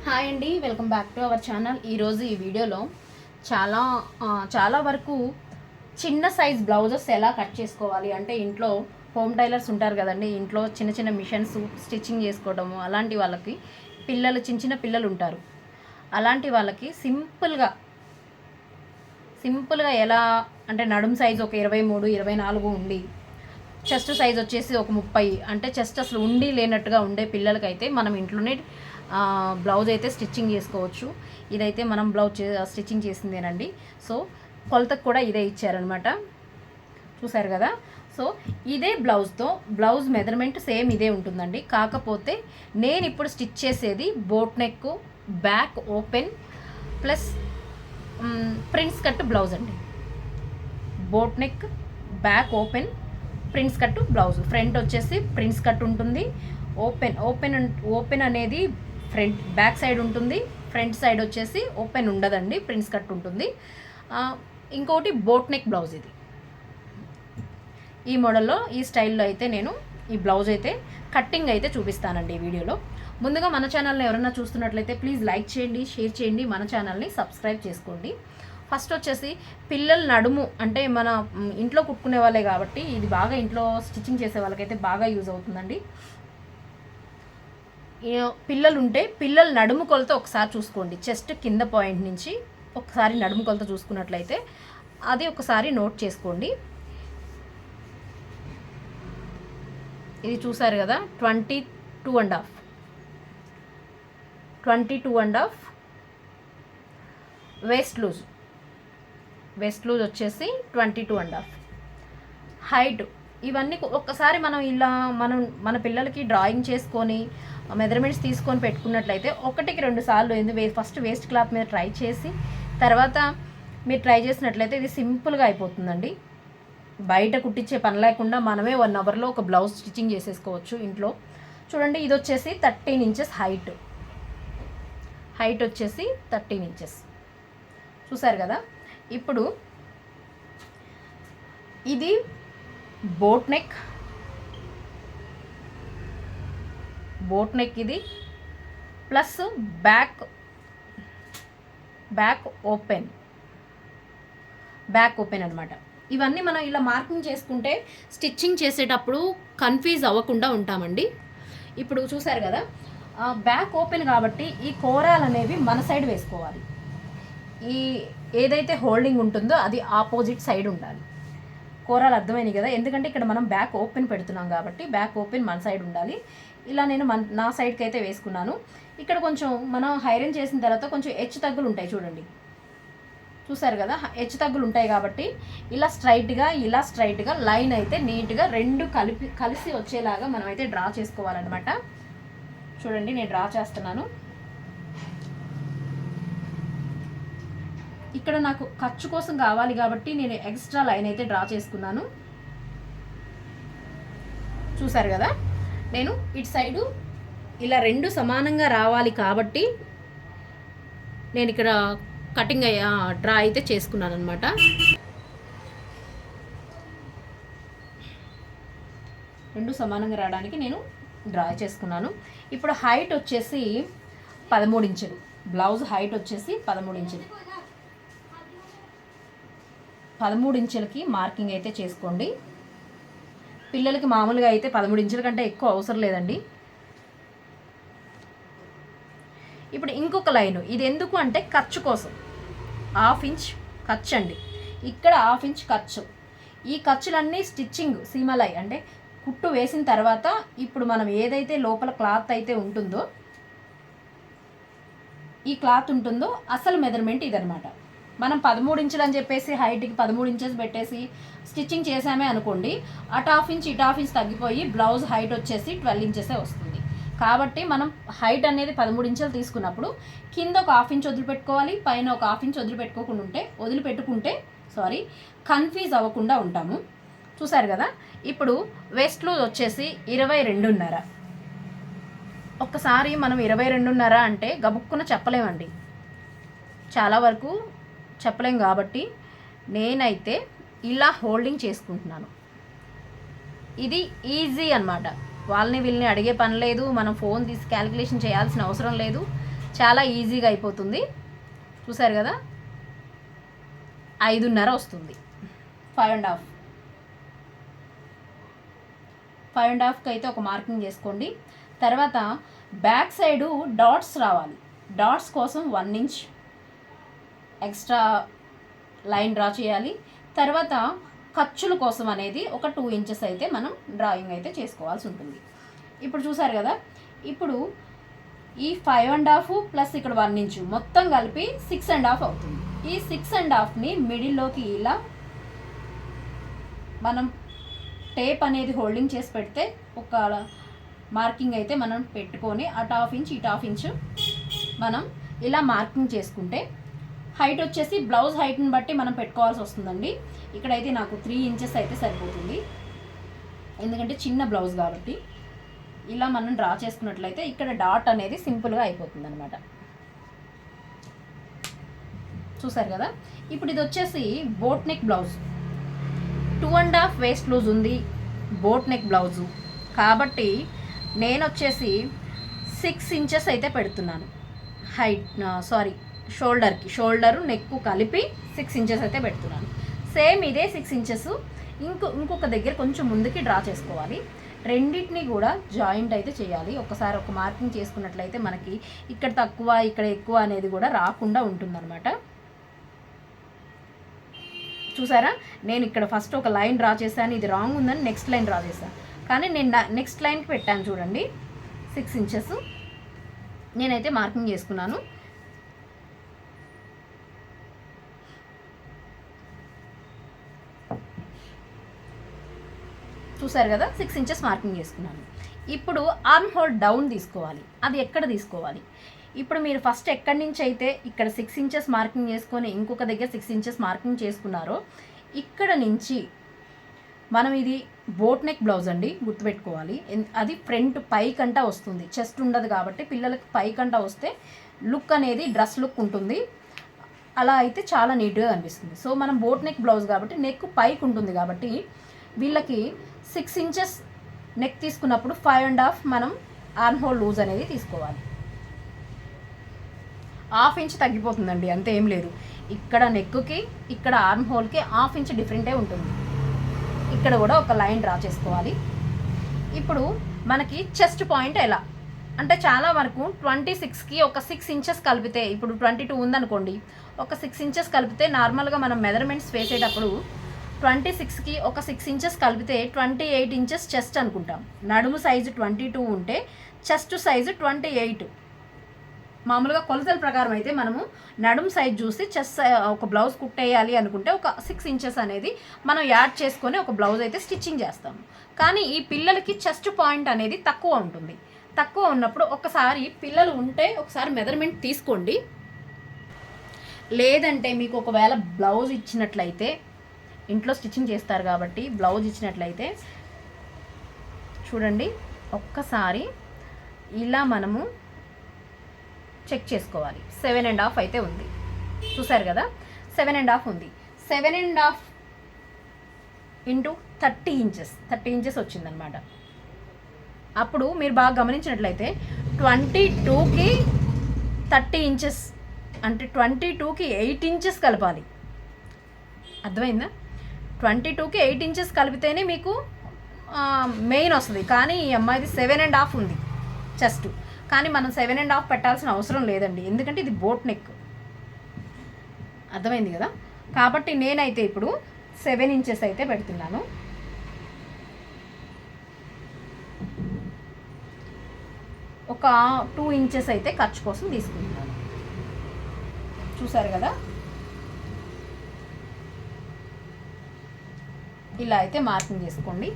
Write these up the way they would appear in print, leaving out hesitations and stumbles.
Hi అండి, welcome back to our channel. ఈరోజు ఈ వీడియోలో చాలా వరకు చిన్న సైజ్ బ్లౌజెస్ ఎలా కట్ చేసుకోవాలి అంటే ఇంట్లో హోమ్ టైలర్స్ ఉంటారు కదండి. ఇంట్లో చిన్న చిన్న మిషన్స్ స్టిచ్చింగ్ చేసుకోవడము అలాంటి వాళ్ళకి చిన్న చిన్న పిల్లలు ఉంటారు. అలాంటి వాళ్ళకి సింపుల్గా ఎలా అంటే నడుము సైజు ఒక 23, 24 ఉండి చెస్ట్ సైజ్ వచ్చేసి ఒక 30 అంటే చెస్ట్ అసలు ఉండి లేనట్టుగా ఉండే పిల్లలకైతే మనం ఇంట్లోనే బ్లౌజ్ అయితే స్టిచ్చింగ్ చేసుకోవచ్చు. ఇదైతే మనం బ్లౌజ్ స్టిచ్చింగ్ చేసిందేనండి. సో కొలతకు కూడా ఇదే ఇచ్చారనమాట, చూసారు కదా. సో ఇదే బ్లౌజ్ మెజర్మెంట్ సేమ్ ఇదే ఉంటుందండి. కాకపోతే నేను ఇప్పుడు స్టిచ్ చేసేది boat neck, back open plus prince cut blouse అండి. Boat neck, back open, prince cut blouse. Front వచ్చేసి ప్రిన్స్ కట్ ఉంటుంది. ఓపెన్ అనేది బ్యాక్ సైడ్ ఉంటుంది. ఫ్రంట్ సైడ్ వచ్చేసి ఓపెన్ ఉండదండి, ప్రిన్స్ కట్ ఉంటుంది. ఇంకోటి బోట్ నెక్ బ్లౌజ్. ఇది ఈ మోడల్లో ఈ స్టైల్లో అయితే నేను ఈ బ్లౌజ్ అయితే కట్టింగ్ అయితే చూపిస్తానండి ఈ వీడియోలో. ముందుగా మన ఛానల్ని ఎవరైనా చూస్తున్నట్లయితే ప్లీజ్ లైక్ చేయండి, షేర్ చేయండి, మన ఛానల్ని సబ్స్క్రైబ్ చేసుకోండి. ఫస్ట్ వచ్చేసి పిల్లల నడుము అంటే మన ఇంట్లో కుట్టుకునే వాళ్ళే కాబట్టి ఇది బాగా ఇంట్లో స్టిచ్చింగ్ చేసే వాళ్ళకైతే బాగా యూజ్ అవుతుందండి. పిల్లల నడుము కొలత ఒకసారి చూసుకోండి. చెస్ట్ కింద పాయింట్ నుంచి ఒకసారి నడుము కొలత చూసుకున్నట్లయితే అది ఒకసారి నోట్ చేసుకోండి. ఇది చూసారు కదా, 22.5 వెస్ట్ లూజ్ వచ్చేసి 22.5 హైట్. ఇవన్నీ ఒక్కసారి మన పిల్లలకి డ్రాయింగ్ చేసుకొని మెజర్మెంట్స్ తీసుకొని పెట్టుకున్నట్లయితే 1-2 సార్లు ఫస్ట్ వేస్ట్ క్లాత్ మీద ట్రై చేసి తర్వాత మీరు ట్రై చేసినట్లయితే ఇది సింపుల్గా అయిపోతుందండి. బయట కుట్టించే పని లేకుండా మనమే 1 అవర్లో ఒక బ్లౌజ్ స్టిచ్చింగ్ చేసేసుకోవచ్చు ఇంట్లో. చూడండి, ఇది వచ్చేసి 13 ఇంచెస్ హైట్ వచ్చేసి 13 ఇంచెస్, చూసారు కదా. ఇప్పుడు ఇది బోట్ నెక్ ఇది ప్లస్ బ్యాక్ ఓపెన్ అనమాట. ఇవన్నీ మనం ఇలా మార్కింగ్ చేసుకుంటే స్టిచ్చింగ్ చేసేటప్పుడు కన్ఫ్యూజ్ అవ్వకుండా ఉంటామండి. ఇప్పుడు చూసారు కదా, బ్యాక్ ఓపెన్ కాబట్టి ఈ కోరాలు అనేవి మన సైడ్ వేసుకోవాలి. ఈ ఏదైతే హోల్డింగ్ ఉంటుందో అది ఆపోజిట్ సైడ్ ఉండాలి. కోరాలు అర్థమైంది కదా, ఎందుకంటే ఇక్కడ మనం బ్యాక్ ఓపెన్ పెడుతున్నాం కాబట్టి బ్యాక్ ఓపెన్ మన సైడ్ ఉండాలి. ఇలా నేను నా సైడ్కి అయితే వేసుకున్నాను. ఇక్కడ కొంచెం మనం ఐరన్ చేసిన తర్వాత కొంచెం హెచ్చు తగ్గులు ఉంటాయి చూడండి, చూసారు కదా. హెచ్చు తగ్గులు ఉంటాయి కాబట్టి ఇలా స్ట్రైట్గా లైన్ అయితే నీట్గా రెండు కలిసి వచ్చేలాగా మనం అయితే డ్రా చేసుకోవాలన్నమాట. చూడండి, నేను డ్రా చేస్తున్నాను. ఇక్కడ నాకు ఖర్చు కోసం కావాలి కాబట్టి నేను ఎక్స్ట్రా లైన్ అయితే డ్రా చేసుకున్నాను, చూసారు కదా. నేను ఇటు సైడు ఇలా రెండు సమానంగా రావాలి కాబట్టి నేను ఇక్కడ కటింగ్ డ్రా అయితే చేసుకున్నాను అనమాట. రెండు సమానంగా రావడానికి నేను డ్రా చేసుకున్నాను. ఇప్పుడు హైట్ వచ్చేసి 13 ఇంచులు. బ్లౌజ్ హైట్ వచ్చేసి 13 ఇంచులు. 13 ఇంచులకి మార్కింగ్ అయితే చేసుకోండి. పిల్లలకి మామూలుగా అయితే 13 ఇంచుల కంటే ఎక్కువ అవసరం లేదండి. ఇప్పుడు ఇంకొక లైను, ఇది ఎందుకు అంటే ఖర్చు కోసం. 1/2 ఇంచ్ ఖర్చు అండి, ఇక్కడ 1/2 ఇంచ్ ఖర్చు. ఈ ఖర్చులన్నీ స్టిచ్చింగ్ సీమలై అంటే కుట్టు వేసిన తర్వాత ఇప్పుడు మనం ఏదైతే లోపల క్లాత్ అయితే ఉంటుందో అసలు మెజర్మెంట్ ఇదనమాట. మనం 13 ఇంచులు అని చెప్పేసి హైట్కి 13 ఇంచెస్ పెట్టేసి స్టిచ్చింగ్ చేసామే అనుకోండి, అటు 1/2 ఇంచ్ ఇటు 1/2 ఇంచ్ తగ్గిపోయి బ్లౌజ్ హైట్ వచ్చేసి 12 ఇంచెసే వస్తుంది. కాబట్టి మనం హైట్ అనేది 13 ఇంచులు తీసుకున్నప్పుడు కింద ఒక 1/2 ఇంచ్ వదిలిపెట్టుకోవాలి, పైన ఒక 1/2 ఇంచ్ వదిలిపెట్టుకుంటే కన్ఫ్యూజ్ అవ్వకుండా ఉంటాము. చూసారు కదా. ఇప్పుడు వెస్ట్ లూజ్ వచ్చేసి 22.5. ఒక్కసారి మనం 22.5 అంటే గబుక్కున చెప్పలేమండి, చాలా వరకు చెప్పలేం. కాబట్టి నేనైతే ఇలా హోల్డింగ్ చేసుకుంటున్నాను. ఇది ఈజీ అన్నమాట. వాళ్ళని వీళ్ళని అడిగే పని లేదు, మనం ఫోన్ తీసి క్యాలిక్యులేషన్ చేయాల్సిన అవసరం లేదు. చాలా ఈజీగా అయిపోతుంది. చూసారు కదా, 5.5 వస్తుంది. 5.5కి అయితే ఒక మార్కింగ్ చేసుకోండి. తర్వాత బ్యాక్ సైడు డాట్స్ రావాలి. డాట్స్ కోసం 1 ఇంచ్ ఎక్స్ట్రా లైన్ డ్రా చేయాలి. తర్వాత ఖర్చుల కోసం అనేది ఒక 2 ఇంచెస్ అయితే మనం డ్రాయింగ్ అయితే చేసుకోవాల్సి ఉంటుంది. ఇప్పుడు చూసారు కదా, ఇప్పుడు ఈ 5.5 ప్లస్ ఇక్కడ 1 ఇంచు మొత్తం కలిపి 6.5 అవుతుంది. ఈ 6.5ని మిడిల్లోకి ఇలా మనం టేప్ అనేది హోల్డింగ్ చేసి పెడితే ఒక మార్కింగ్ అయితే మనం పెట్టుకొని అటు 1/2 ఇంచ్ ఇటు 1/2 ఇంచు మనం ఇలా మార్కింగ్ చేసుకుంటే హైట్ వచ్చేసి బ్లౌజ్ హైట్ని బట్టి మనం పెట్టుకోవాల్సి వస్తుందండి. ఇక్కడైతే నాకు 3 ఇంచెస్ అయితే సరిపోతుంది, ఎందుకంటే చిన్న బ్లౌజ్ కాబట్టి. ఇలా మనం డ్రా చేసుకున్నట్లయితే ఇక్కడ డాట్ అనేది సింపుల్గా అయిపోతుంది అనమాట. చూసారు కదా, ఇప్పుడు ఇది వచ్చేసి boat neck blouse. 2.5 waist loose ఉంది బోట్ నెక్ బ్లౌజు కాబట్టి నేను వచ్చేసి 6 ఇంచెస్ అయితే పెడుతున్నాను. షోల్డరు నెక్ కలిపి 6 ఇంచెస్ అయితే పెడుతున్నాను. సేమ్ ఇదే 6 ఇంచెస్ ఇంకొక దగ్గర కొంచెం ముందుకి డ్రా చేసుకోవాలి. రెండింటిని కూడా జాయింట్ అయితే చేయాలి. ఒకసారి ఒక మార్కింగ్ చేసుకున్నట్లయితే మనకి ఇక్కడ తక్కువ ఇక్కడ ఎక్కువ అనేది కూడా రాకుండా ఉంటుందన్నమాట. చూసారా, నేను ఇక్కడ ఫస్ట్ ఒక లైన్ డ్రా చేశాను, ఇది రాంగ్ ఉందని నెక్స్ట్ లైన్ డ్రా చేశాను, కానీ నేను నెక్స్ట్ లైన్కి పెట్టాను చూడండి 6 ఇంచెస్ నేనైతే మార్కింగ్ చేసుకున్నాను. చూసారు కదా, 6 ఇంచెస్ మార్కింగ్ చేసుకున్నాను. ఇప్పుడు ఆర్మ్ హోల్ డౌన్ తీసుకోవాలి. అది ఎక్కడ తీసుకోవాలి? ఇప్పుడు మీరు ఫస్ట్ ఎక్కడి నుంచి అయితే ఇక్కడ 6 ఇంచెస్ మార్కింగ్ చేసుకొని ఇంకొక దగ్గర 6 ఇంచెస్ మార్కింగ్ చేసుకున్నారో ఇక్కడ నుంచి మనం ఇది బోట్ నెక్ బ్లౌజ్ అండి, గుర్తుపెట్టుకోవాలి. అది ఫ్రంట్ పైకంటా వస్తుంది, చెస్ట్ ఉండదు కాబట్టి పిల్లలకి పైకంటా వస్తే లుక్ అనేది డ్రెస్ లుక్ ఉంటుంది. అలా అయితే చాలా నీట్గా కనిపిస్తుంది. సో మనం బోట్ నెక్ బ్లౌజ్ కాబట్టి నెక్ పైకి ఉంటుంది కాబట్టి వీళ్ళకి 6 ఇంచెస్ నెక్ తీసుకున్నప్పుడు 5.5 మనం ఆర్మ్ హోల్ లూజ్ అనేది తీసుకోవాలి. 1/2 ఇంచ్ తగ్గిపోతుందండి, అంతే, ఏం లేదు. ఇక్కడ నెక్కి ఇక్కడ ఆర్మ్ హోల్కి 1/2 ఇంచ్ డిఫరెంటే ఉంటుంది. ఇక్కడ కూడా ఒక లైన్ డ్రా చేసుకోవాలి. ఇప్పుడు మనకి చెస్ట్ పాయింట్ ఎలా అంటే చాలా వరకు 26కి ఒక 6 ఇంచెస్ కలిపితే, ఇప్పుడు 22 ఉందనుకోండి, ఒక 6 ఇంచెస్ కలిపితే నార్మల్గా మనం మెజర్మెంట్స్ వేసేటప్పుడు 26కి ఒక 6 ఇంచెస్ కలిపితే 28 ఇంచెస్ చెస్ట్ అనుకుంటాం. నడుము సైజు 22 ఉంటే చెస్ట్ సైజు 28. మామూలుగా కొలతల ప్రకారం అయితే మనము నడుము సైజ్ చూసి చెస్ట్ ఒక బ్లౌజ్ కుట్టేయాలి అనుకుంటే ఒక 6 ఇంచెస్ అనేది మనం యాడ్ చేసుకొని ఒక బ్లౌజ్ అయితే స్టిచ్చింగ్ చేస్తాము. కానీ ఈ పిల్లలకి చెస్ట్ పాయింట్ అనేది తక్కువ ఉంటుంది. తక్కువ ఉన్నప్పుడు ఒకసారి పిల్లలు ఉంటే ఒకసారి మెజర్మెంట్ తీసుకోండి. లేదంటే మీకు ఒకవేళ బ్లౌజ్ ఇచ్చినట్లయితే, ఇంట్లో స్టిచ్చింగ్ చేస్తారు కాబట్టి బ్లౌజ్ ఇచ్చినట్లయితే చూడండి, ఒక్కసారి ఇలా మనము చెక్ చేసుకోవాలి. 7.5 అయితే ఉంది, చూసారు కదా, 7.5 ఉంది. 7.5 ఇంటూ 30 ఇంచెస్ వచ్చిందనమాట. అప్పుడు మీరు బాగా గమనించినట్లయితే 22కి 30 ఇంచెస్ అంటే 22కి 8 ఇంచెస్ కలపాలి. అర్థమైందా? 22కి 8 ఇంచెస్ కలిపితేనే మీకు మెయిన్ వస్తుంది. కానీ ఈ అమ్మాయిది 7.5 ఉంది చెస్ట్, కానీ మనం 7.5 పెట్టాల్సిన అవసరం లేదండి, ఎందుకంటే ఇది బోట్ నెక్. అర్థమైంది కదా? కాబట్టి నేనైతే ఇప్పుడు 7 ఇంచెస్ అయితే పెడుతున్నాను. ఒక 2 ఇంచెస్ అయితే ఖర్చు కోసం తీసుకుంటున్నాను. చూసారు కదా, ఇలా అయితే మార్కింగ్ చేసుకోండి.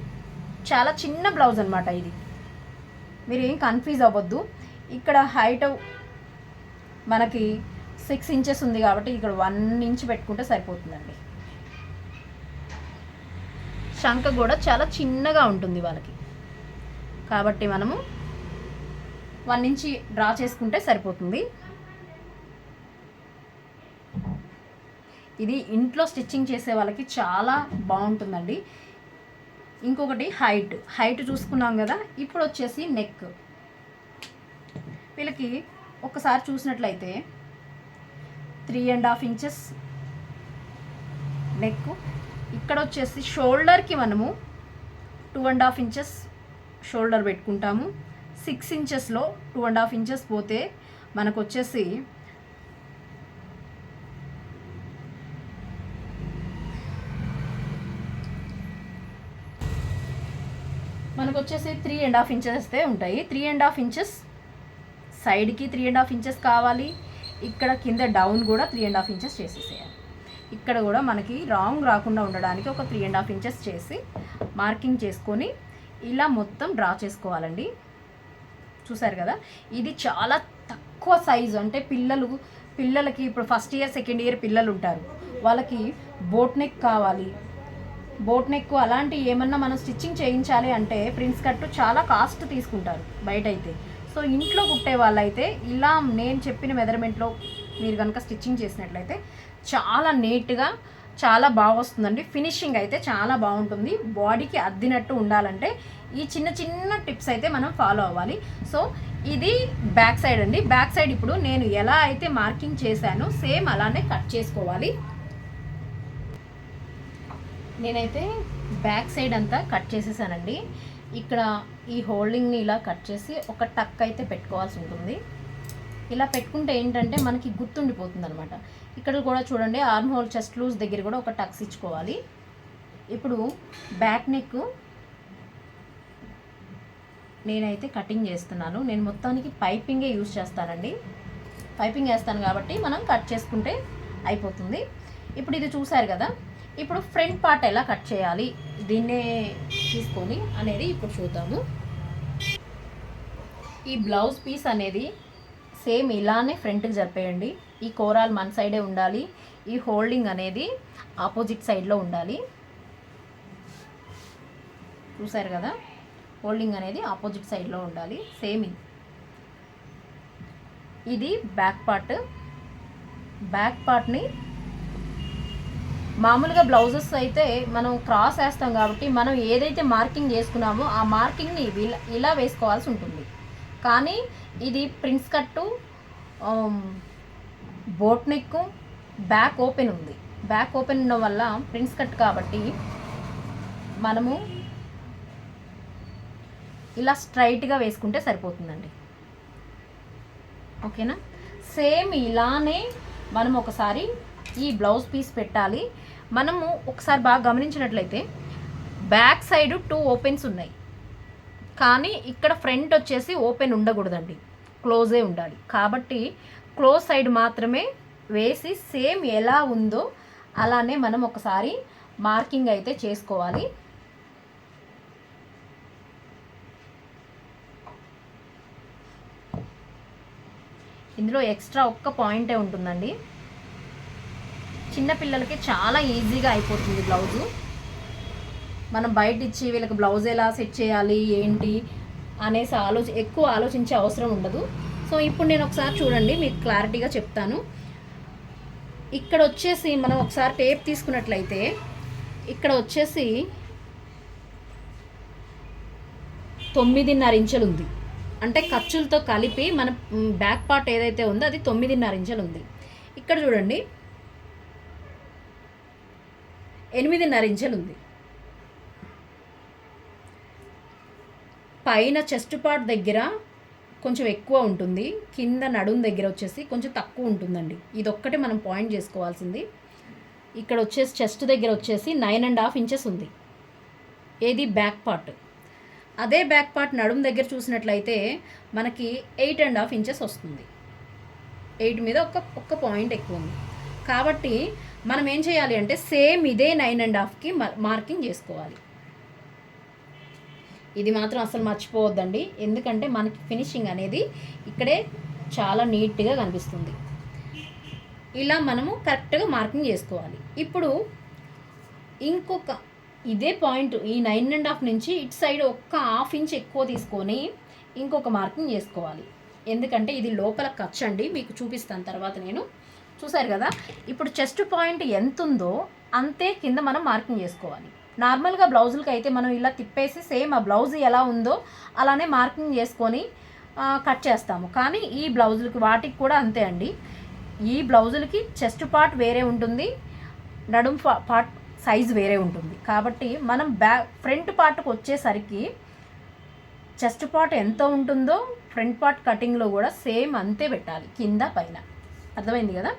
చాలా చిన్న బ్లౌజ్ అనమాట ఇది, మీరు ఏం కన్ఫ్యూజ్ అవ్వద్దు. ఇక్కడ హైట్ మనకి 6 ఇంచెస్ ఉంది కాబట్టి ఇక్కడ 1 ఇంచ్ పెట్టుకుంటే సరిపోతుందండి. శంఖ కూడా చాలా చిన్నగా ఉంటుంది వాళ్ళకి కాబట్టి మనము 1 ఇంచ్ డ్రా చేసుకుంటే సరిపోతుంది. ఇది ఇంట్లో స్టిచ్చింగ్ చేసే వాళ్ళకి చాలా బాగుంటుందండి. ఇంకొకటి హైట్ చూసుకున్నాం కదా. ఇప్పుడు వచ్చేసి నెక్, వీళ్ళకి ఒకసారి చూసినట్లయితే 3.5 ఇంచెస్ నెక్. ఇక్కడ వచ్చేసి షోల్డర్కి మనము 2.5 ఇంచెస్ షోల్డర్ పెట్టుకుంటాము. 6 ఇంచెస్లో 2.5 ఇంచెస్ పోతే మనకు వచ్చేసి మనకు వచ్చేసి 3.5 ఇంచెస్ ఉంటాయి. 3.5 ఇంచెస్ సైడ్కి 3.5 ఇంచెస్ కావాలి. ఇక్కడ కింద డౌన్ కూడా 3.5 ఇంచెస్ చేసేసేయాలి. ఇక్కడ కూడా మనకి రాంగ్ రాకుండా ఉండడానికి ఒక 3.5 ఇంచెస్ చేసి మార్కింగ్ చేసుకొని ఇలా మొత్తం డ్రా చేసుకోవాలండి. చూసారు కదా, ఇది చాలా తక్కువ సైజు. అంటే పిల్లలకి ఇప్పుడు ఫస్ట్ ఇయర్ సెకండ్ ఇయర్ పిల్లలు ఉంటారు, వాళ్ళకి బోట్ నెక్ కావాలి. బోట్ నెక్ అలాంటి ఏమన్నా మనం స్టిచ్చింగ్ చేయించాలి అంటే ప్రిన్స్ కట్ చాలా కాస్ట్ తీసుకుంటారు బయట అయితే. సో ఇంట్లో కుట్టే వాళ్ళైతే ఇలా నేను చెప్పిన మెజర్మెంట్లో మీరు కనుక స్టిచ్చింగ్ చేసినట్లయితే చాలా నీట్గా చాలా బాగా వస్తుందండి. ఫినిషింగ్ అయితే చాలా బాగుంటుంది. బాడీకి అద్దినట్టు ఉండాలంటే ఈ చిన్న చిన్న టిప్స్ అయితే మనం ఫాలో అవ్వాలి. సో ఇది బ్యాక్ సైడ్ అండి. బ్యాక్ సైడ్ ఇప్పుడు నేను ఎలా అయితే మార్కింగ్ చేశానో సేమ్ అలానే కట్ చేసుకోవాలి. నేనైతే బ్యాక్ సైడ్ అంతా కట్ చేసేసానండి. ఇక్కడ ఈ హోల్డింగ్ని ఇలా కట్ చేసి ఒక టక్ అయితే పెట్టుకోవాల్సి ఉంటుంది. ఇలా పెట్టుకుంటే ఏంటంటే మనకి గుర్తుండిపోతుంది అనమాట. ఇక్కడ కూడా చూడండి, ఆర్మ్ హోల్ చెస్ట్ లూజ్ దగ్గర కూడా ఒక టక్స్ ఇచ్చుకోవాలి. ఇప్పుడు బ్యాక్ నెక్ నేనైతే కటింగ్ చేస్తున్నాను. నేను మొత్తానికి పైపింగే యూజ్ చేస్తానండి. పైపింగ్ వేస్తాను కాబట్టి మనం కట్ చేసుకుంటే అయిపోతుంది. ఇప్పుడు ఇది చూసారు కదా, ఇప్పుడు ఫ్రంట్ పార్ట్ ఎలా కట్ చేయాలి దీన్నే తీసుకొని అనేది ఇప్పుడు చూద్దాము. ఈ బ్లౌజ్ పీస్ అనేది సేమ్ ఇలానే ఫ్రంట్కి జరిపేయండి. ఈ కోరాల్ మన సైడే ఉండాలి. ఈ హోల్డింగ్ అనేది ఆపోజిట్ సైడ్లో ఉండాలి. చూసారు కదా, హోల్డింగ్ అనేది ఆపోజిట్ సైడ్లో ఉండాలి. సేమ్ ఇది బ్యాక్ పార్ట్. బ్యాక్ పార్ట్ని మామూలుగా బ్లౌజెస్ అయితే మనం క్రాస్ వేస్తాం కాబట్టి మనం ఏదైతే మార్కింగ్ చేసుకున్నామో ఆ మార్కింగ్ని ఇలా వేసుకోవాల్సి ఉంటుంది. కానీ ఇది ప్రిన్స్ కట్టు, బోట్ నెక్, బ్యాక్ ఓపెన్ ఉంది. బ్యాక్ ఓపెన్ ఉండడం వల్ల ప్రిన్స్ కట్ కాబట్టి మనము ఇలా స్ట్రైట్గా వేసుకుంటే సరిపోతుందండి. ఓకేనా, సేమ్ ఇలానే మనం ఒకసారి ఈ బ్లౌజ్ పీస్ పెట్టాలి. మనము ఒకసారి బాగా గమనించినట్లయితే బ్యాక్ సైడ్ 2 ఓపెన్స్ ఉన్నాయి, కానీ ఇక్కడ ఫ్రంట్ వచ్చేసి ఓపెన్ ఉండకూడదండి, క్లోజే ఉండాలి. కాబట్టి క్లోజ్ సైడ్ మాత్రమే వేసి సేమ్ ఎలా ఉందో అలానే మనం ఒకసారి మార్కింగ్ అయితే చేసుకోవాలి. ఇందులో ఎక్స్ట్రా ఒక్క పాయింటే ఉంటుందండి. చిన్నపిల్లలకి చాలా ఈజీగా అయిపోతుంది బ్లౌజు. మనం బయట ఇచ్చి వీళ్ళకి బ్లౌజ్ ఎలా సెట్ చేయాలి ఏంటి అనేసి ఎక్కువ ఆలోచించే అవసరం ఉండదు. సో ఇప్పుడు నేను ఒకసారి చూడండి, మీకు క్లారిటీగా చెప్తాను. ఇక్కడ వచ్చేసి మనం ఒకసారి టేప్ తీసుకున్నట్లయితే ఇక్కడ వచ్చేసి 9.5 ఇంచులు ఉంది. అంటే ఖర్చులతో కలిపి మన బ్యాక్ పార్ట్ ఏదైతే ఉందో అది 9.5 ఇంచులు ఉంది. ఇక్కడ చూడండి 8.5 ఇంచులు ఉంది. పైన చెస్ట్ పార్ట్ దగ్గర కొంచెం ఎక్కువ ఉంటుంది, కింద నడుం దగ్గర వచ్చేసి కొంచెం తక్కువ ఉంటుందండి. ఇదొక్కటి మనం పాయింట్ చేసుకోవాల్సింది. ఇక్కడ వచ్చేసి చెస్ట్ దగ్గర వచ్చేసి 9.5 ఇంచెస్ ఉంది. ఏది బ్యాక్ పార్ట్. అదే బ్యాక్ పార్ట్ నడుం దగ్గర చూసినట్లయితే మనకి 8.5 ఇంచెస్ వస్తుంది. 8 మీద ఒక్క పాయింట్ ఎక్కువ ఉంది. కాబట్టి మనం ఏం చేయాలి అంటే సేమ్ ఇదే 9.5కి మార్కింగ్ చేసుకోవాలి. ఇది మాత్రం అసలు మర్చిపోవద్దండి, ఎందుకంటే మనకి ఫినిషింగ్ అనేది ఇక్కడే చాలా నీట్గా కనిపిస్తుంది. ఇలా మనము కరెక్ట్గా మార్కింగ్ చేసుకోవాలి. ఇప్పుడు ఇంకొక ఇదే పాయింట్ ఈ 9.5 నుంచి ఇటు సైడ్ ఒక్క 1/2 ఇంచ్ ఎక్కువ తీసుకొని ఇంకొక మార్కింగ్ చేసుకోవాలి. ఎందుకంటే ఇది లోపల ఖర్చు అండి, మీకు చూపిస్తాను తర్వాత నేను. చూసారు కదా, ఇప్పుడు చెస్ట్ పాయింట్ ఎంత ఉందో అంతే కింద మనం మార్కింగ్ చేసుకోవాలి. నార్మల్గా బ్లౌజులకి అయితే మనం ఇలా తిప్పేసి సేమ్ ఆ బ్లౌజ్ ఎలా ఉందో అలానే మార్కింగ్ చేసుకొని కట్ చేస్తాము. కానీ ఈ బ్లౌజులకి వాటికి కూడా అంతే అండి. ఈ బ్లౌజులకి చెస్ట్ పార్ట్ వేరే ఉంటుంది, నడుం పార్ట్ సైజు వేరే ఉంటుంది. కాబట్టి మనం ఫ్రంట్ పార్ట్కి వచ్చేసరికి చెస్ట్ పార్ట్ ఎంత ఉంటుందో ఫ్రంట్ పార్ట్ కటింగ్లో కూడా సేమ్ అంతే పెట్టాలి, కింద పైన. అర్థమైంది కదా?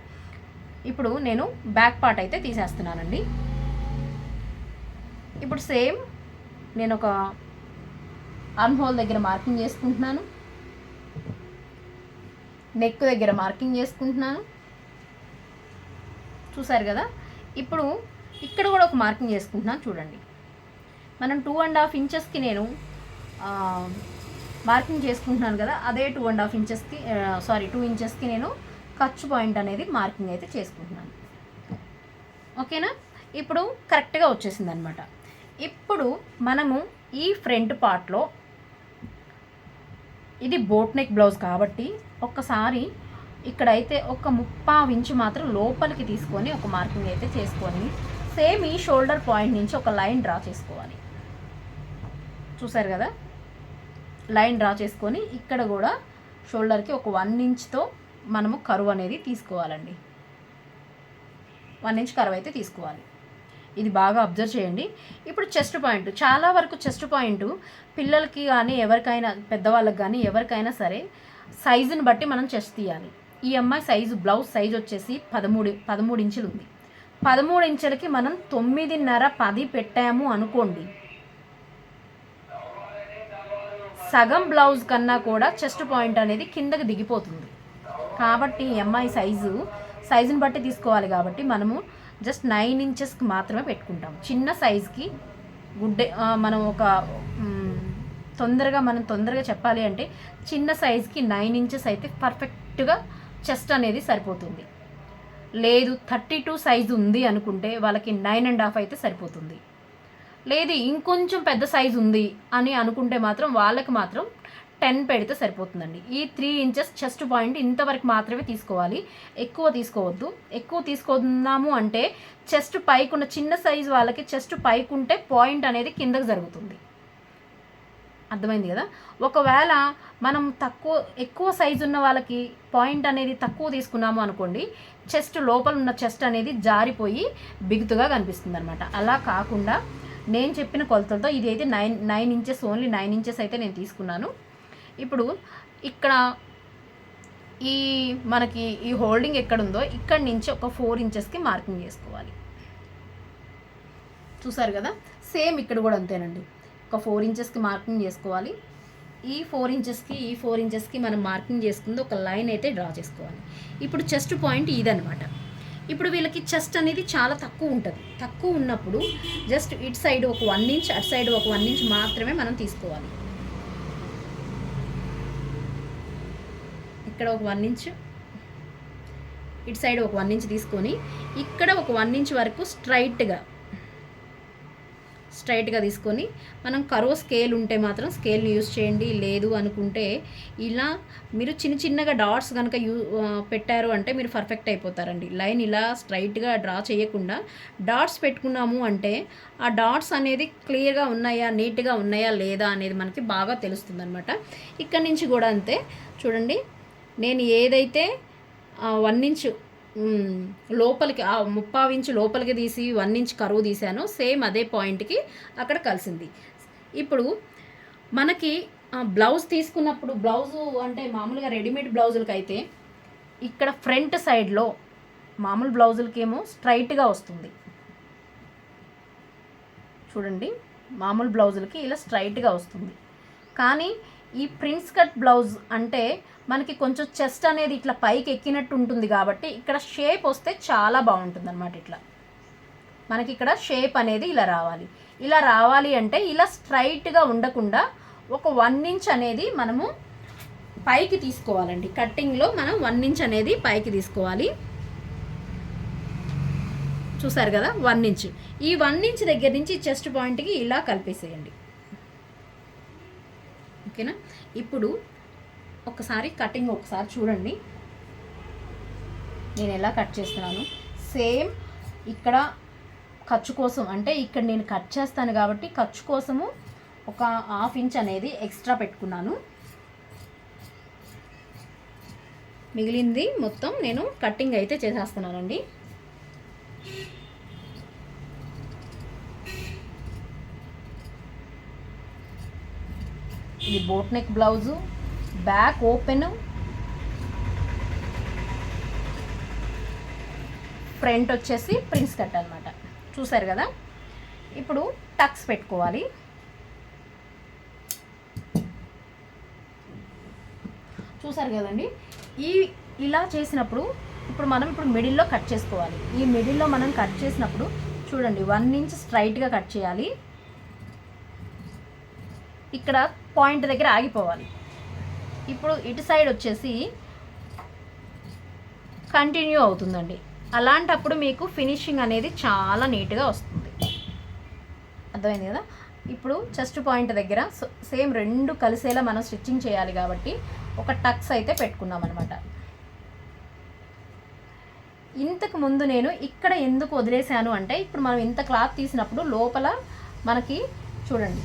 ఇప్పుడు నేను బ్యాక్ పార్ట్ అయితే తీసేస్తున్నానండి. ఇప్పుడు సేమ్ నేను ఒక ఆర్మ్ హోల్ దగ్గర మార్కింగ్ చేసుకుంటున్నాను, నెక్ దగ్గర మార్కింగ్ చేసుకుంటున్నాను. చూసారు కదా? ఇప్పుడు ఇక్కడ కూడా ఒక మార్కింగ్ చేసుకుంటున్నాను. చూడండి, మనం 2.5 ఇంచెస్కి నేను మార్కింగ్ చేసుకుంటున్నాను కదా, అదే 2.5 ఇంచెస్కి 2 ఇంచెస్కి నేను ఖర్చు పాయింట్ అనేది మార్కింగ్ అయితే చేసుకుంటున్నాను. ఓకేనా? ఇప్పుడు కరెక్ట్గా వచ్చేసింది అనమాట. ఇప్పుడు మనము ఈ ఫ్రంట్ పార్ట్లో, ఇది బోట్ నెక్ బ్లౌజ్ కాబట్టి ఒక్కసారి ఇక్కడైతే ఒక 3/4 ఇంచు మాత్రం లోపలికి తీసుకొని ఒక మార్కింగ్ అయితే చేసుకొని సేమ్ ఈ షోల్డర్ పాయింట్ నుంచి ఒక లైన్ డ్రా చేసుకోవాలి. చూసారు కదా? లైన్ డ్రా చేసుకొని ఇక్కడ కూడా షోల్డర్కి ఒక 1 ఇంచ్తో మనము కరువు అనేది తీసుకోవాలండి. 1 ఇంచ్ కరువు అయితే తీసుకోవాలి. ఇది బాగా అబ్జర్వ్ చేయండి. ఇప్పుడు చెస్ట్ పాయింట్, చాలా వరకు చెస్ట్ పాయింట్ పిల్లలకి కానీ ఎవరికైనా పెద్దవాళ్ళకి కానీ ఎవరికైనా సరే సైజుని బట్టి మనం చెస్ట్ తీయాలి. ఈ అమ్మాయి సైజు, బ్లౌజ్ సైజు వచ్చేసి 13 ఇంచులు ఉంది. 13 ఇంచులకి మనం 9.5, 10 పెట్టాము అనుకోండి, సగం బ్లౌజ్ కన్నా కూడా చెస్ట్ పాయింట్ అనేది కిందకి దిగిపోతుంది. కాబట్టి ఈ అమ్మాయి సైజుని బట్టి తీసుకోవాలి. కాబట్టి మనము జస్ట్ 9 ఇంచెస్కి మాత్రమే పెట్టుకుంటాం. చిన్న సైజ్కి మనం తొందరగా చెప్పాలి అంటే చిన్న సైజ్కి 9 ఇంచెస్ అయితే పర్ఫెక్ట్గా చెస్ట్ అనేది సరిపోతుంది. లేదు 32 సైజు ఉంది అనుకుంటే వాళ్ళకి 9.5 అయితే సరిపోతుంది. లేదు ఇంకొంచెం పెద్ద సైజు ఉంది అని అనుకుంటే మాత్రం వాళ్ళకి మాత్రం 10 పెడితే సరిపోతుందండి. ఈ 3 ఇంచెస్ చెస్ట్ పాయింట్ ఇంతవరకు మాత్రమే తీసుకోవాలి, ఎక్కువ తీసుకోవద్దు. ఎక్కువ తీసుకుందాము అంటే చెస్ట్ పైకి ఉన్న చిన్న సైజు వాళ్ళకి చెస్ట్ పైకి ఉంటే పాయింట్ అనేది కిందకు జరుగుతుంది. అర్థమైంది కదా? ఒకవేళ మనం ఎక్కువ సైజు ఉన్న వాళ్ళకి పాయింట్ అనేది తక్కువ తీసుకున్నాము అనుకోండి, చెస్ట్ లోపల ఉన్న చెస్ట్ అనేది జారిపోయి బిగుతుగా కనిపిస్తుంది అనమాట. అలా కాకుండా నేను చెప్పిన కొలతలతో ఇది అయితే 9 ఇంచెస్, ఓన్లీ 9 ఇంచెస్ అయితే నేను తీసుకున్నాను. ఇప్పుడు ఇక్కడ మనకి ఈ హోల్డింగ్ ఎక్కడుందో ఇక్కడి నుంచి ఒక 4 ఇంచెస్కి మార్కింగ్ చేసుకోవాలి. చూసారు కదా? సేమ్ ఇక్కడ కూడా అంతేనండి, ఒక 4 ఇంచెస్కి మార్కింగ్ చేసుకోవాలి. ఈ 4 ఇంచెస్కి మనం మార్కింగ్ చేసుకుంది ఒక లైన్ అయితే డ్రా చేసుకోవాలి. ఇప్పుడు చెస్ట్ పాయింట్ ఇదనమాట. ఇప్పుడు వీళ్ళకి చెస్ట్ అనేది చాలా తక్కువ ఉంటుంది. తక్కువ ఉన్నప్పుడు జస్ట్ ఇటు సైడ్ ఒక 1 ఇంచ్, అటు సైడ్ ఒక 1 ఇంచ్ మాత్రమే మనం తీసుకోవాలి. ఇక్కడ ఒక 1 ఇంచ్, ఇటు సైడ్ ఒక 1 ఇంచ్ తీసుకొని ఇక్కడ ఒక 1 ఇంచ్ వరకు స్ట్రైట్గా తీసుకొని మనం కర్వ్ స్కేల్ ఉంటే మాత్రం స్కేల్ని యూజ్ చేయండి. లేదు అనుకుంటే ఇలా మీరు చిన్నగా డాట్స్ కనుక పెట్టారు అంటే మీరు పర్ఫెక్ట్ అయిపోతారండి. లైన్ ఇలా స్ట్రైట్గా డ్రా చేయకుండా డాట్స్ పెట్టుకున్నాము అంటే ఆ డాట్స్ అనేది క్లియర్గా ఉన్నాయా, నీట్గా ఉన్నాయా లేదా అనేది మనకి బాగా తెలుస్తుంది అనమాట. ఇక్కడి నుంచి కూడా అంతే. చూడండి, నేను ఏదైతే 1 ఇంచ్ లోపలికి 3/4 ఇంచ్ లోపలికి తీసి 1 ఇంచ్ కరువు తీసానో సేమ్ అదే పాయింట్కి అక్కడ కలిసింది. ఇప్పుడు మనకి బ్లౌజ్ తీసుకున్నప్పుడు, బ్లౌజు అంటే మామూలుగా రెడీమేడ్ బ్లౌజులకి అయితే ఇక్కడ ఫ్రంట్ సైడ్లో మామూలు బ్లౌజులకి ఏమో స్ట్రైట్గా వస్తుంది. చూడండి, మామూలు బ్లౌజులకి ఇలా స్ట్రైట్గా వస్తుంది. కానీ ఈ ప్రిన్స్ కట్ బ్లౌజ్ అంటే మనకి కొంచెం చెస్ట్ అనేది ఇట్లా పైకి ఎక్కినట్టు ఉంటుంది కాబట్టి ఇక్కడ షేప్ వస్తే చాలా బాగుంటుంది అనమాట. ఇట్లా మనకి ఇక్కడ షేప్ అనేది ఇలా రావాలి అంటే ఇలా స్ట్రైట్గా ఉండకుండా ఒక 1 ఇంచ్ అనేది మనము పైకి తీసుకోవాలండి. కట్టింగ్లో మనం 1 ఇంచ్ అనేది పైకి తీసుకోవాలి. చూసారు కదా? 1 ఇంచ్. ఈ 1 ఇంచ్ దగ్గర నుంచి చెస్ట్ పాయింట్కి ఇలా కలిపేసేయండి. ఓకేనా? ఇప్పుడు ఒకసారి కటింగ్ ఒకసారి చూడండి నేను ఎలా కట్ చేస్తున్నాను. సేమ్ ఇక్కడ ఖర్చు కోసం అంటే ఇక్కడ నేను కట్ చేస్తాను కాబట్టి ఖర్చు కోసము ఒక 1/2 ఇంచ్ అనేది ఎక్స్ట్రా పెట్టుకున్నాను. మిగిలింది మొత్తం నేను కటింగ్ అయితే చేసేస్తున్నానండి. ఇది boat neck blouse, back open, front వచ్చేసి ప్రిన్స్ కట్ అనమాట. చూసారు కదా. ఇప్పుడు టక్స్ పెట్టుకోవాలి. చూసారు కదండి. ఇలా చేసినప్పుడు ఇప్పుడు మనం మిడిల్లో కట్ చేసుకోవాలి. ఈ మిడిల్లో మనం కట్ చేసినప్పుడు చూడండి 1 ఇంచ్ స్ట్రైట్గా కట్ చేయాలి. ఇక్కడ పాయింట్ దగ్గర ఆగిపోవాలి. ఇప్పుడు ఇటు సైడ్ వచ్చేసి కంటిన్యూ అవుతుందండి. అలాంటప్పుడు మీకు ఫినిషింగ్ అనేది చాలా నీట్గా వస్తుంది. అర్థమైంది కదా. ఇప్పుడు చెస్ట్ పాయింట్ దగ్గర సేమ్ 2 కలిసేలా మనం స్టిచ్చింగ్ చేయాలి కాబట్టి ఒక టక్స్ అయితే పెట్టుకున్నాం అనమాట. ఇంతకు ముందు నేను ఇక్కడ ఎందుకు వదిలేసాను అంటే, ఇప్పుడు మనం ఇంత క్లాత్ తీసినప్పుడు లోపల మనకి చూడండి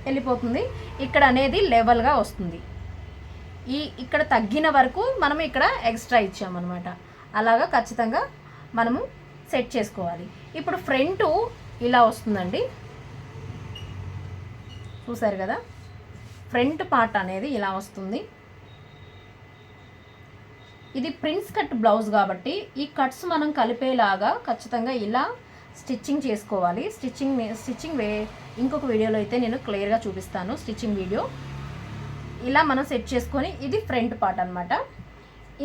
వెళ్ళిపోతుంది. ఇక్కడ అనేది లెవెల్గా వస్తుంది. ఇక్కడ తగ్గిన వరకు మనం ఇక్కడ ఎక్స్ట్రా ఇచ్చామన్నమాట. అలాగా ఖచ్చితంగా మనము సెట్ చేసుకోవాలి. ఇప్పుడు ఫ్రంట్ ఇలా వస్తుందండి. చూసారు కదా. ఫ్రంట్ పార్ట్ అనేది ఇలా వస్తుంది. ఇది ప్రిన్స్ కట్ బ్లౌజ్ కాబట్టి ఈ కట్స్ మనం కలిపేలాగా ఖచ్చితంగా ఇలా స్టిచ్చింగ్ చేసుకోవాలి. స్టిచ్చింగ్ ఇంకొక వీడియోలో అయితే నేను క్లియర్గా చూపిస్తాను స్టిచ్చింగ్ వీడియో. ఇలా మనం సెట్ చేసుకొని ఇది ఫ్రంట్ పార్ట్ అనమాట.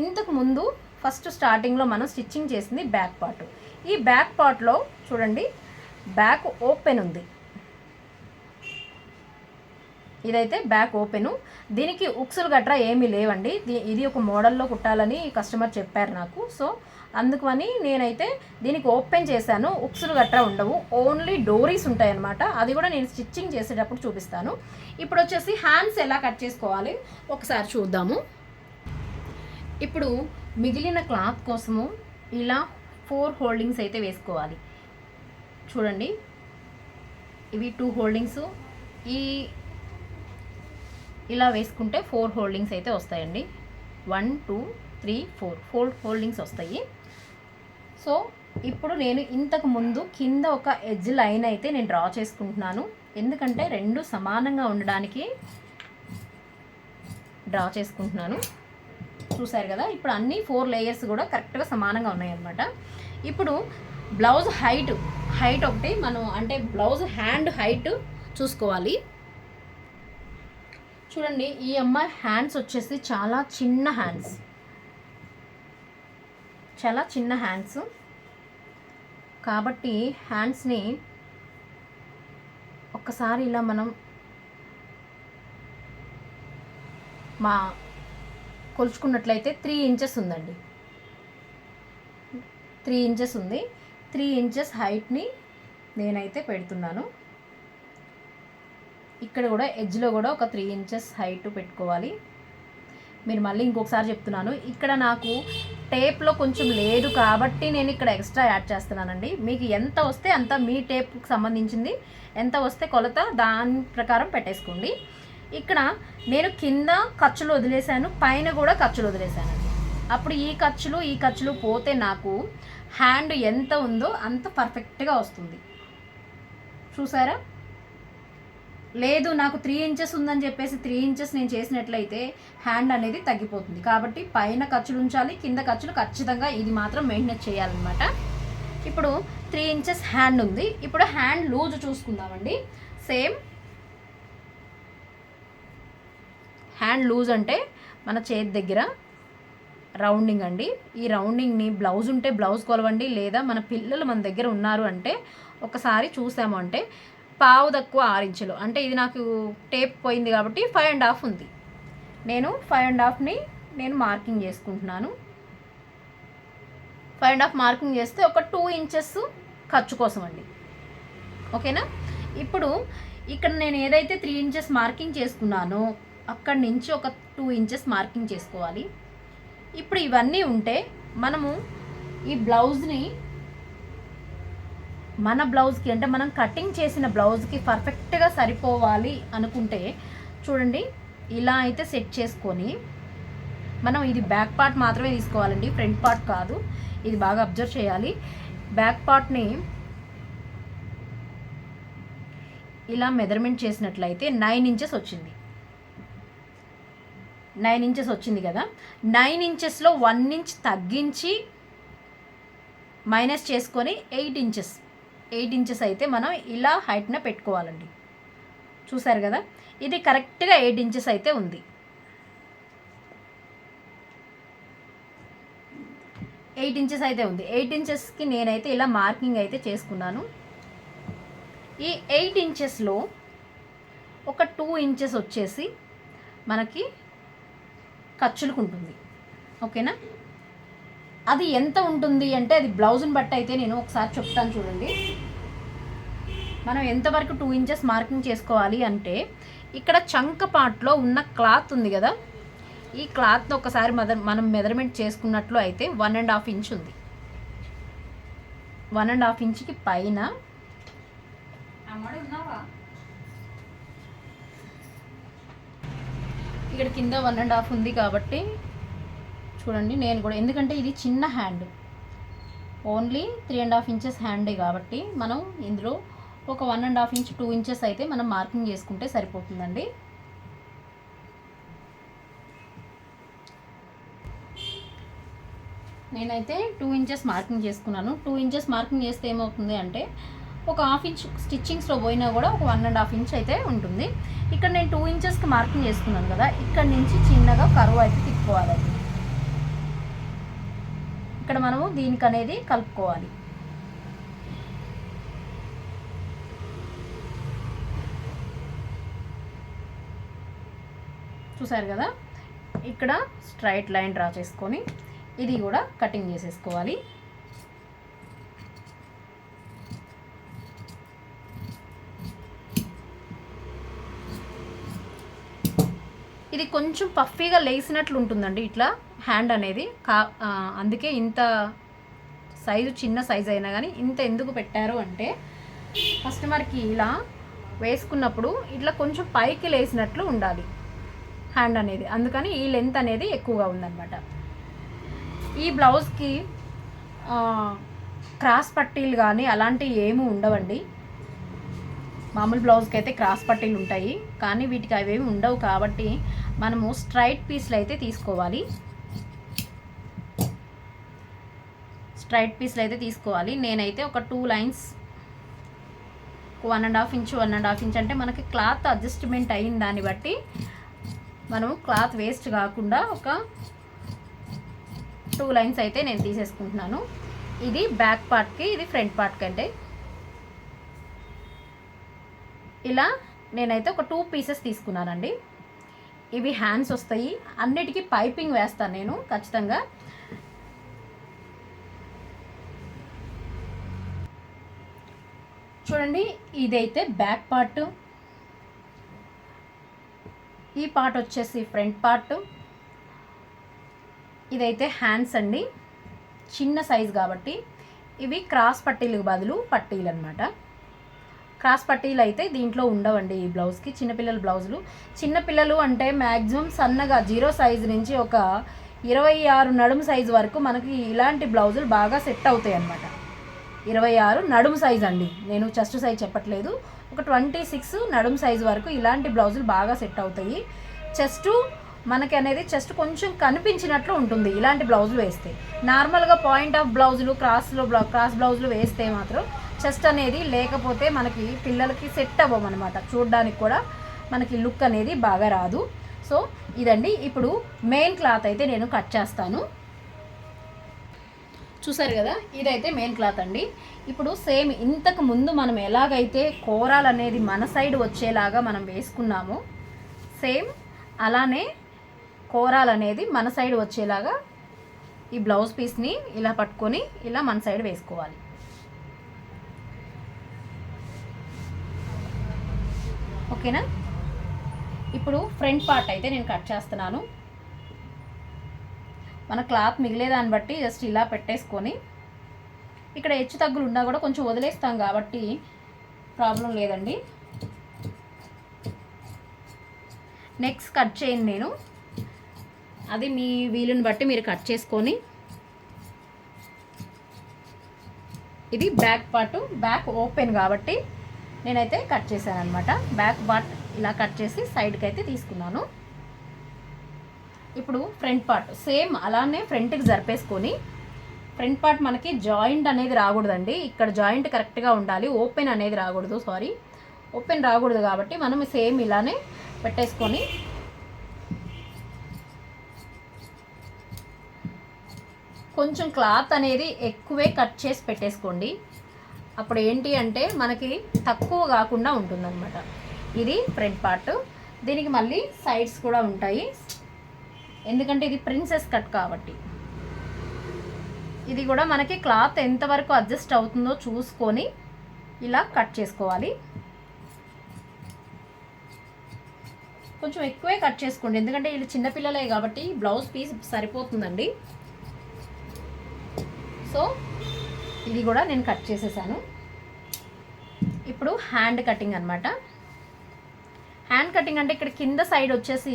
ఇంతకు ముందు ఫస్ట్ స్టార్టింగ్లో మనం స్టిచ్చింగ్ చేసింది బ్యాక్ పార్ట్. ఈ బ్యాక్ పార్ట్లో చూడండి బ్యాక్ ఓపెన్ ఉంది. ఇదైతే బ్యాక్ ఓపెను. దీనికి ఉక్సులు గట్రా ఏమీ లేవండి. ఇది ఒక మోడల్లో కుట్టాలని కస్టమర్ చెప్పారు నాకు. సో అందుకని నేనైతే దీనికి ఓపెన్ చేశాను. ఉక్సులు గట్రా ఉండవు, ఓన్లీ డోరీస్ ఉంటాయన్నమాట. అది కూడా నేను స్టిచ్చింగ్ చేసేటప్పుడు చూపిస్తాను. ఇప్పుడు వచ్చేసి హ్యాండ్స్ ఎలా కట్ చేసుకోవాలి ఒకసారి చూద్దాము. ఇప్పుడు మిగిలిన క్లాత్ కోసము ఇలా 4 హోల్డింగ్స్ అయితే వేసుకోవాలి. చూడండి ఇవి 2 హోల్డింగ్స్. ఇలా వేసుకుంటే 4 హోల్డింగ్స్ అయితే వస్తాయండి. 1 2 3 4 హోల్డింగ్స్ వస్తాయి. సో ఇప్పుడు నేను ఇంతకు ముందు కింద ఒక ఎడ్జ్ లైన్ అయితే నేను డ్రా చేసుకుంటున్నాను. ఎందుకంటే 2 సమానంగా ఉండడానికి డ్రా చేసుకుంటున్నాను. చూసారు కదా. ఇప్పుడు అన్ని 4 లేయర్స్ కూడా కరెక్ట్గా సమానంగా ఉన్నాయన్నమాట. ఇప్పుడు బ్లౌజ్ హైట్ ఒకటి మనం అంటే బ్లౌజ్ హ్యాండ్ హైట్ చూసుకోవాలి. చూడండి ఈ అమ్మాయి హ్యాండ్స్ వచ్చేసి చాలా చిన్న హ్యాండ్స్ కాబట్టి హ్యాండ్స్ని ఒక్కసారి ఇలా మనం కొలుచుకున్నట్లయితే 3 ఇంచెస్ ఉందండి. 3 ఇంచెస్ ఉంది. 3 ఇంచెస్ హైట్ని నేనైతే పెడుతున్నాను. ఇక్కడ కూడా ఎడ్జ్లో కూడా ఒక 3 ఇంచెస్ హైట్ పెట్టుకోవాలి. మీరు మళ్ళీ ఇంకొకసారి చెప్తున్నాను, ఇక్కడ నాకు టేప్లో కొంచెం లేదు కాబట్టి నేను ఇక్కడ ఎక్స్ట్రా యాడ్ చేస్తున్నానండి. మీకు ఎంత వస్తే అంత మీ టేప్కి సంబంధించింది ఎంత వస్తే కొలత దాని ప్రకారం పెట్టేసుకోండి. ఇక్కడ నేను కింద ఖర్చులు వదిలేశాను, పైన కూడా ఖర్చులు వదిలేశానండి. అప్పుడు ఈ ఖర్చులు పోతే నాకు హ్యాండ్ ఎంత ఉందో అంత పర్ఫెక్ట్గా వస్తుంది. చూసారా. లేదు నాకు 3 ఇంచెస్ ఉందని చెప్పేసి 3 ఇంచెస్ నేను చేసినట్లయితే హ్యాండ్ అనేది తగ్గిపోతుంది. కాబట్టి పైన ఖర్చులు ఉంచాలి, కింద ఖర్చులు ఖచ్చితంగా ఇది మాత్రం మెయింటైన్ చేయాలన్నమాట. ఇప్పుడు 3 ఇంచెస్ హ్యాండ్ ఉంది. ఇప్పుడు హ్యాండ్ లూజ్ చూసుకుందామండి. సేమ్ హ్యాండ్ లూజ్ అంటే మన చేతి దగ్గర రౌండింగ్ అండి. ఈ రౌండింగ్ని బ్లౌజ్ ఉంటే బ్లౌజ్ కొలవండి, లేదా మన పిల్లలు మన దగ్గర ఉన్నారు అంటే ఒకసారి చూసాము అంటే పావు తక్కువ 6 ఇంచులు అంటే ఇది నాకు టేప్ పోయింది కాబట్టి 5.5 ఉంది. నేను 5.5ని నేను మార్కింగ్ చేసుకుంటున్నాను. 5.5 మార్కింగ్ చేస్తే ఒక 2 ఇంచెస్ ఖర్చు కోసం అండి. ఓకేనా. ఇప్పుడు ఇక్కడ నేను ఏదైతే 3 ఇంచెస్ మార్కింగ్ చేసుకున్నానో అక్కడి నుంచి ఒక 2 ఇంచెస్ మార్కింగ్ చేసుకోవాలి. ఇప్పుడు ఇవన్నీ ఉంటే మనము ఈ బ్లౌజ్ని మన బ్లౌజ్కి అంటే మనం కటింగ్ చేసిన బ్లౌజ్కి పర్ఫెక్ట్గా సరిపోవాలి అనుకుంటే చూడండి ఇలా అయితే సెట్ చేసుకొని మనం ఇది బ్యాక్ పార్ట్ మాత్రమే తీసుకోవాలండి, ఫ్రంట్ పార్ట్ కాదు. ఇది బాగా అబ్జర్వ్ చేయాలి. బ్యాక్ పార్ట్ని ఇలా మెజర్మెంట్ చేసినట్లయితే 9 ఇంచెస్ వచ్చింది. 9 ఇంచెస్ వచ్చింది కదా. 9 ఇంచెస్లో 1 ఇంచ్ తగ్గించి మైనస్ చేసుకొని 8 ఇంచెస్ అయితే మనం ఇలా హైట్న పెట్టుకోవాలండి. చూసారు కదా, ఇది కరెక్ట్గా 8 ఇంచెస్ అయితే ఉంది. 8 ఇంచెస్ అయితే ఉంది. 8 ఇంచెస్కి నేనైతే ఇలా మార్కింగ్ అయితే చేసుకున్నాను. ఈ 8 ఇంచెస్లో ఒక 2 ఇంచెస్ వచ్చేసి మనకి ఖర్చులకు ఉంటుంది. ఓకేనా, అది ఎంత ఉంటుంది అంటే అది బ్లౌజ్ని బట్టి అయితే నేను ఒకసారి చెప్తాను చూడండి. మనం ఎంతవరకు 2 ఇంచెస్ మార్కింగ్ చేసుకోవాలి అంటే, ఇక్కడ చంక పార్ట్లో ఉన్న క్లాత్ ఉంది కదా, ఈ క్లాత్ని ఒకసారి మనం మెజర్మెంట్ చేసుకున్నట్లు అయితే 1.5 ఇంచ్ ఉంది. 1.5 ఇంచ్కి పైన ఇక్కడ కింద 1.5 ఉంది కాబట్టి చూడండి. నేను కూడా, ఎందుకంటే ఇది చిన్న హ్యాండ్, ఓన్లీ 3.5 ఇంచెస్ హ్యాండే కాబట్టి మనం ఇందులో ఒక 1.5 ఇంచ్ 2 ఇంచెస్ అయితే మనం మార్కింగ్ చేసుకుంటే సరిపోతుందండి. నేనైతే 2 ఇంచెస్ మార్కింగ్ చేసుకున్నాను. 2 ఇంచెస్ మార్కింగ్ చేస్తే ఏమవుతుంది అంటే ఒక 1/2 ఇంచ్ స్టిచ్చింగ్స్లో పోయినా కూడా ఒక 1.5 ఇంచ్ అయితే ఉంటుంది. ఇక్కడ నేను 2 ఇంచెస్కి మార్కింగ్ చేసుకున్నాను కదా, ఇక్కడ నుంచి చిన్నగా కరువు అయితే తిప్పుకోవాలండి. ఇక్కడ మనము దీనికి అనేది కలుపుకోవాలి. చూసారు కదా, ఇక్కడ స్ట్రైట్ లైన్ డ్రా చేసుకొని ఇది కూడా కటింగ్ చేసేసుకోవాలి. ఇది కొంచెం పఫీగా లేసినట్లు ఉంటుందండి ఇట్లా హ్యాండ్ అనేది. అందుకే ఇంత సైజు, చిన్న సైజు అయినా కానీ ఇంత ఎందుకు పెట్టారు అంటే, కస్టమర్కి ఇలా వేసుకున్నప్పుడు ఇట్లా కొంచెం పైకి లేసినట్లు ఉండాలి హ్యాండ్ అనేది. అందుకని ఈ లెంత్ అనేది ఎక్కువగా ఉందన్నమాట. ఈ బ్లౌజ్కి క్రాస్ పట్టీలు కానీ అలాంటివి ఏమీ ఉండవండి. మామూలు బ్లౌజ్కి అయితే క్రాస్ పట్టీలు ఉంటాయి, కానీ వీటికి అవేమి ఉండవు. కాబట్టి మనము స్ట్రైట్ పీస్లు అయితే తీసుకోవాలి. స్ట్రైట్ పీస్లు అయితే తీసుకోవాలి. నేనైతే ఒక 2 లైన్స్, 1.5 ఇంచ్ అంటే మనకి క్లాత్ అడ్జస్ట్మెంట్ అయిన దాన్ని బట్టి మనము క్లాత్ వేస్ట్ కాకుండా ఒక 2 లైన్స్ అయితే నేను తీసేసుకుంటున్నాను. ఇది బ్యాక్ పార్ట్కి, ఇది ఫ్రంట్ పార్ట్కి. అంటే ఇలా నేనైతే ఒక 2 పీసెస్ తీసుకున్నానండి. ఇవి హ్యాండ్స్ వస్తాయి. అన్నిటికీ పైపింగ్ వేస్తాను నేను ఖచ్చితంగా. చూడండి, ఇదైతే బ్యాక్ పార్ట్, ఈ పార్ట్ వచ్చేసి ఫ్రంట్ పార్ట్, ఇదైతే హ్యాండ్స్ అండి. చిన్న సైజ్ కాబట్టి ఇవి క్రాస్ పట్టీలకు బదులు పట్టీలు అనమాట. క్రాస్ పట్టీలు అయితే దీంట్లో ఉండవండి ఈ బ్లౌజ్కి. చిన్నపిల్లల బ్లౌజులు, చిన్నపిల్లలు అంటే మ్యాక్సిమం సన్నగా 0 సైజు నుంచి ఒక 26 నడుము సైజు వరకు మనకి ఇలాంటి బ్లౌజులు బాగా సెట్ అవుతాయి అన్నమాట. 26 నడుము సైజు అండి, నేను చెస్ట్ సైజ్ చెప్పట్లేదు. ఒక 26 నడుము సైజు వరకు ఇలాంటి బ్లౌజులు బాగా సెట్ అవుతాయి. చెస్ట్ మనకి అనేది చెస్ట్ కొంచెం కనిపించినట్లు ఉంటుంది ఇలాంటి బ్లౌజులు వేస్తే. నార్మల్గా పాయింట్ ఆఫ్ బ్లౌజులు, క్రాస్ బ్లౌజులు వేస్తే మాత్రం చెస్ట్ అనేది లేకపోతే మనకి పిల్లలకి సెట్ అవ్వము అనమాట. చూడడానికి కూడా మనకి లుక్ అనేది బాగా రాదు. సో ఇదండి. ఇప్పుడు మెయిన్ క్లాత్ అయితే నేను కట్ చేస్తాను. చూసారు కదా, ఇదైతే మెయిన్ క్లాత్ అండి. ఇప్పుడు సేమ్ ఇంతకు ముందు మనం ఎలాగైతే కోరాలు అనేది మన సైడ్ వచ్చేలాగా మనం వేసుకున్నామో, సేమ్ అలానే కోరాలు అనేది మన సైడ్ వచ్చేలాగా ఈ బ్లౌజ్ పీస్ని ఇలా పట్టుకొని ఇలా మన సైడ్ వేసుకోవాలి. ఓకేనా. ఇప్పుడు ఫ్రంట్ పార్ట్ అయితే నేను కట్ చేస్తున్నాను. మన క్లాత్ మిగిలే దాన్ని బట్టి జస్ట్ ఇలా పెట్టేసుకొని, ఇక్కడ హెచ్చు తగ్గులు ఉన్నా కూడా కొంచెం వదిలేస్తాం కాబట్టి ప్రాబ్లం లేదండి. నెక్స్ట్ కట్ చేయండి నేను, అది మీ వీలుని బట్టి మీరు కట్ చేసుకొని, ఇది బ్యాక్ పార్ట్, బ్యాక్ ఓపెన్ కాబట్టి నేనైతే కట్ చేశాను అనమాట. బ్యాక్ పార్ట్ ఇలా కట్ చేసి సైడ్కి అయితే తీసుకున్నాను. ఇప్పుడు ఫ్రంట్ పార్ట్ సేమ్ అలానే ఫ్రంట్కి జరిపేసుకొని, ఫ్రంట్ పార్ట్ మనకి జాయింట్ అనేది రాకూడదండి, ఇక్కడ జాయింట్ కరెక్ట్గా ఉండాలి, ఓపెన్ అనేది రాకూడదు, ఓపెన్ రాకూడదు కాబట్టి మనం సేమ్ ఇలానే పెట్టేసుకొని కొంచెం క్లాత్ అనేది ఎక్కువే కట్ చేసి పెట్టేసుకోండి. అప్పుడు ఏంటి అంటే మనకి తక్కువ కాకుండా ఉంటుందన్నమాట. ఇది ఫ్రంట్ పార్ట్. దీనికి మళ్ళీ సైడ్స్ కూడా ఉంటాయి, ఎందుకంటే ఇది ప్రిన్సెస్ కట్ కాబట్టి. ఇది కూడా మనకి క్లాత్ ఎంతవరకు అడ్జస్ట్ అవుతుందో చూసుకొని ఇలా కట్ చేసుకోవాలి. కొంచెం ఎక్కువే కట్ చేసుకోండి, ఎందుకంటే వీళ్ళు చిన్నపిల్లలే కాబట్టి బ్లౌజ్ పీస్ సరిపోతుందండి. సో ఇది కూడా నేను కట్ చేసేసాను. ఇప్పుడు హ్యాండ్ కటింగ్ అనమాట. హ్యాండ్ కటింగ్ అంటే ఇక్కడ కింద సైడ్ వచ్చేసి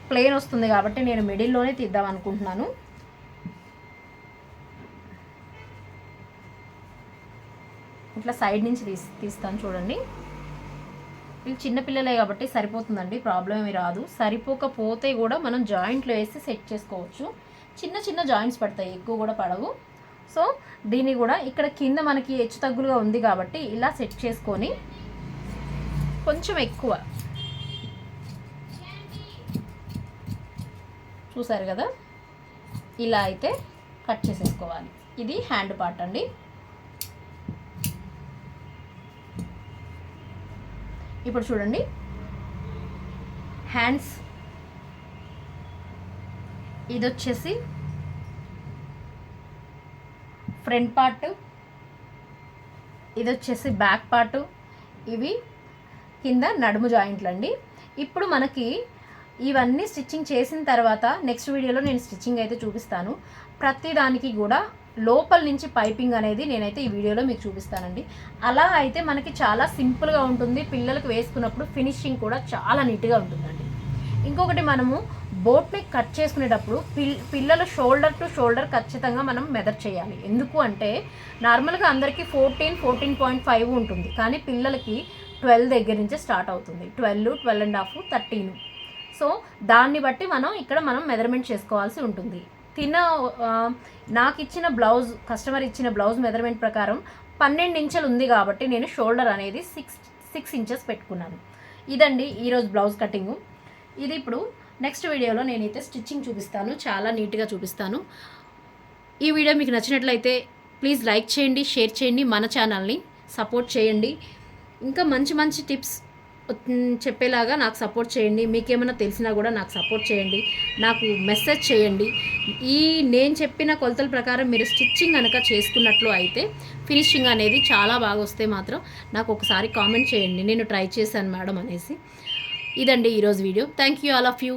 ప్లెయిన్ వస్తుంది కాబట్టి నేను మిడిల్లోనే తీద్దాం అనుకుంటున్నాను. ఇట్లా సైడ్ నుంచి తీస్తాను చూడండి. వీళ్ళు చిన్నపిల్లలే కాబట్టి సరిపోతుందండి, ప్రాబ్లం ఏమి రాదు. సరిపోకపోతే కూడా మనం జాయింట్లో వేసి సెట్ చేసుకోవచ్చు. చిన్న చిన్న జాయింట్స్ పడతాయి, ఎక్కువ కూడా పడవు. సో దీన్ని కూడా ఇక్కడ కింద మనకి హెచ్చు తగ్గులుగా ఉంది కాబట్టి ఇలా సెట్ చేసుకొని కొంచెం ఎక్కువ, చూసారు కదా, ఇలా అయితే కట్ చేసేసుకోవాలి. ఇది హ్యాండ్ పార్ట్ అండి. ఇప్పుడు చూడండి, హ్యాండ్స్ ఇది వచ్చేసి ఫ్రంట్ పార్ట్, ఇది వచ్చేసి బ్యాక్ పార్ట్, ఇవి కింద నడుము జాయింట్లు అండి. ఇప్పుడు మనకి ఇవన్నీ స్టిచ్చింగ్ చేసిన తర్వాత నెక్స్ట్ వీడియోలో నేను స్టిచ్చింగ్ అయితే చూపిస్తాను. ప్రతి దానికి కూడా లోపల నుంచి పైపింగ్ అనేది నేనైతే ఈ వీడియోలో మీకు చూపిస్తానండి. అలా అయితే మనకి చాలా సింపుల్గా ఉంటుంది, పిల్లలకు వేసుకున్నప్పుడు ఫినిషింగ్ కూడా చాలా నీట్గా ఉంటుందండి. ఇంకొకటి, మనము బోట్ నెక్ కట్ చేసుకునేటప్పుడు పిల్లల షోల్డర్ టు షోల్డర్ ఖచ్చితంగా మనం మెజర్ చేయాలి. ఎందుకు అంటే నార్మల్గా అందరికీ 14.5 ఉంటుంది, కానీ పిల్లలకి 12 దగ్గర నుంచి స్టార్ట్ అవుతుంది, 12, 12.5, 13. సో దాన్ని బట్టి మనం మెజర్మెంట్ చేసుకోవాల్సి ఉంటుంది. నాకు ఇచ్చిన బ్లౌజ్, కస్టమర్ ఇచ్చిన బ్లౌజ్ మెజర్మెంట్ ప్రకారం 12 ఇంచులు ఉంది కాబట్టి నేను షోల్డర్ అనేది 6 ఇంచెస్ పెట్టుకున్నాను. ఇదండి ఈరోజు బ్లౌజ్ కటింగు. ఇది ఇప్పుడు నెక్స్ట్ వీడియోలో నేనైతే స్టిచ్చింగ్ చూపిస్తాను, చాలా నీట్గా చూపిస్తాను. ఈ వీడియో మీకు నచ్చినట్లయితే ప్లీజ్ లైక్ చేయండి, షేర్ చేయండి, మన ఛానల్ని సపోర్ట్ చేయండి. ఇంకా మంచి మంచి టిప్స్ చెప్పేలాగా నాకు సపోర్ట్ చేయండి. మీకేమైనా తెలిసినా కూడా నాకు సపోర్ట్ చేయండి, నాకు మెసేజ్ చేయండి. నేను చెప్పిన కొలతల ప్రకారం మీరు స్టిచ్చింగ్ కనుక చేసుకున్నట్లు అయితే ఫినిషింగ్ అనేది చాలా బాగా వస్తే మాత్రం నాకు ఒకసారి కామెంట్ చేయండి, నేను ట్రై చేశాను మేడం అనేసి. ఇదండి ఈరోజు video. Thank you all of you.